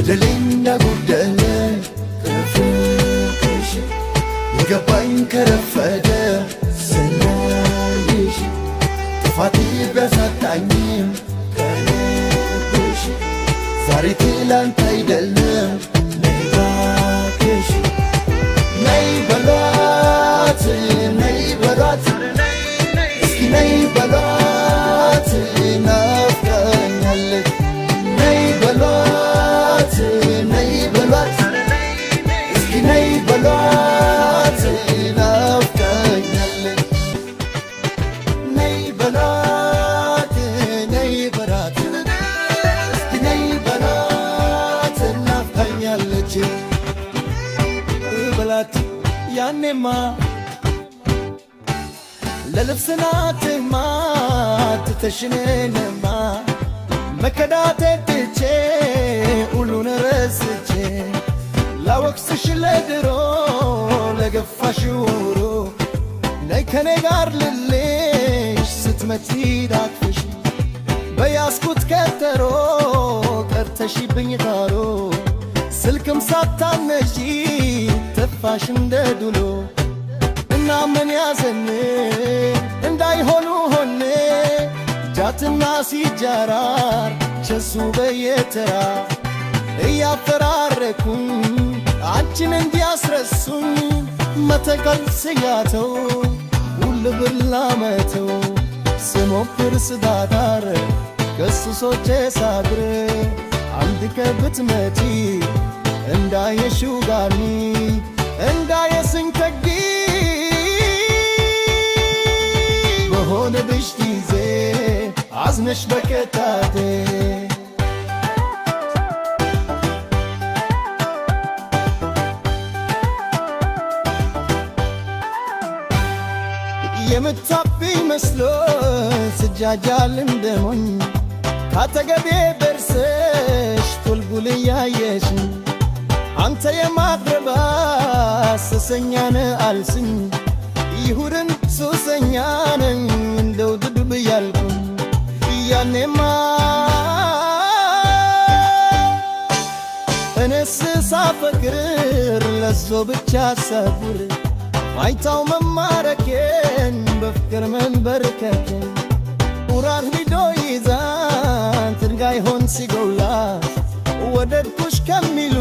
በደሌና ጉደለ ከፍቅርሽ የገባኝ ከረፈደ ስናይሽ ጥፋቴ ቢያሳጣኝም ከልብሽ ዛሬ ትላንት አይደለም ነይ እባክሽ ነይ በሏት ነይ በሏት እስኪ ነይ በሏት ናፍቃኛለች ነይ በሏት ነይ በሏት እስኪ ነይ በሏት ናፍቃኛለች ነይ በሏት ነይ በሏት እስኪ ነይ በሏት ናፍቃኛለች በላት ያኔማ ለልብስ ናትማ ትተሽኔንማ መከዳቴን ትቼ ሁሉን ረስቼ ላወቅስሽ ለድሮ ለገፋሽው ኑሮ ነይ ከኔ ጋር ልልሽ ስትመጪ ዳግፍሽ በያዝኩት ቀጠሮ ቀርተሽብኝ ዳሮ ስልክም ሳታነሺ ጠፋሽ እንደ ዱሎ እና ምን ያዘን እንዳይሆኑ ሆነ ጃትና ሲጃራር ቸሱ በየተራ እያፈራረኩኝ አንቺን እንዲያስረሱኝ መተከል ስጋተው ሁሉ ብላመተው ስሞክር ስዳዳር ከሱሶቼ ሳድር አንድ ከብት መጪ እንዳየሽው ጋኒ እንዳየስኝ ከጊ በሆነ ብሽ ጊዜ አዝነሽ በከታቴ የምታብኝ መስሎ ስጃጃል እንደሞኝ ካጠገቤ ደርሰሽ ቱልጉል እያየሽኝ አንተ የማትረባ ሱሰኛነ አልስኝ ይሁድን ሱሰኛ ነኝ እንደው ድድብ ያልኩኝ ያኔማ እኔስ ሳፈቅር ለዞ ብቻ ሳቡር አይታው መማረኬን በፍቅር መንበርከኬን ኡራር ሂዶ ይዛን ትርጋይ ሆን ሲጎላ ወደድኩሽ ከሚሉ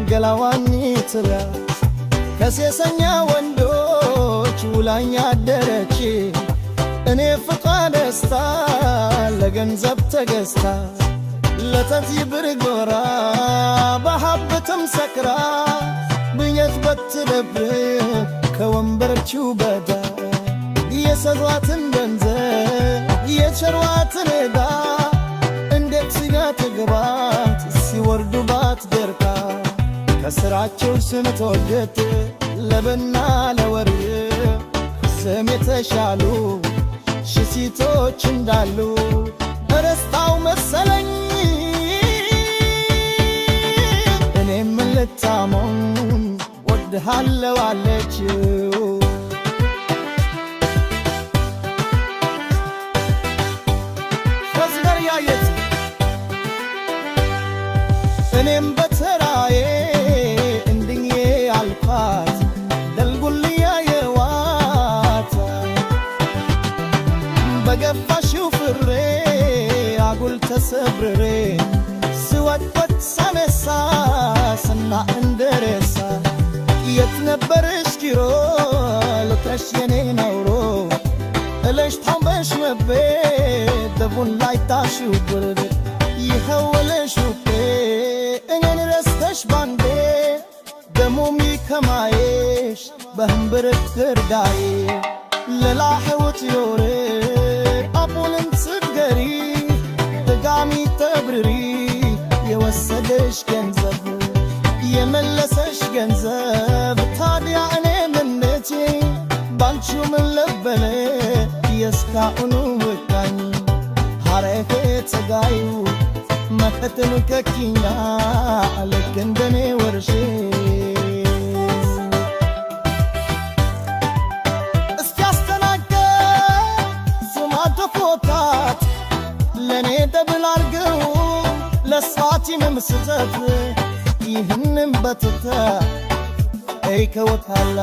ገላዋኒ ትላ ከሴሰኛ ወንዶች ውላኛ አደረች እኔ ፍቅሯ ደስታ ለገንዘብ ተገዝታ ለተዚህ ብርጎራ በሀብትም ሰክራ ብየት በትደብቅ ከወንበረችው በዳ የሰሯትን ገንዘብ የቸሯትን ዕዳ እንዴት ስጋ ትግባት ሲወርዱባት ደርቃ ከስራቸው ስንትወደት ለብና ለወርቅ ስም የተሻሉ ሽሲቶች እንዳሉ ረስታው መሰለኝ እኔም ልታሞን ወድሃለው አለችው ፈዝበር ያየት እኔም በተራዬ እንድኜ አልኳት ደልጉልያ የዋታ በገፋሽው ፍሬ አጉል ተሰብሬ ስወድወድ ሳነሳ ስና እንደረሳ የት ነበርሽ ኪሮ ልተሽ የኔ ነውሮ እለሽ ታንበሽ መቤ ደቡን ላይ ታሽው ብርድ ይኸውልሽ ውቤ እኔን ረስተሽ ባንዴ ደሞሚ ከማየሽ በህንብርክ ትርዳዬ ለላሕውት ዮሬ አቡልን ትገሪ ድጋሚ ተብርሪ የወሰደሽ ገንዘብ የመለሰሽ ገንዘብ ታዲያ እኔ ምነቴ ባንቺው ምን ለበለ የስካኡኑ ውቃኝ ሐረፌ ተጋዩ መፈተኑ ከኪኛ ልክ እንደኔ ወርሼ እስኪያስተናገ ሱማ ተፎታት ለኔ ደብል አርገው ለሳቲምም ስተት ይህንም በትተ እይ ከወታላ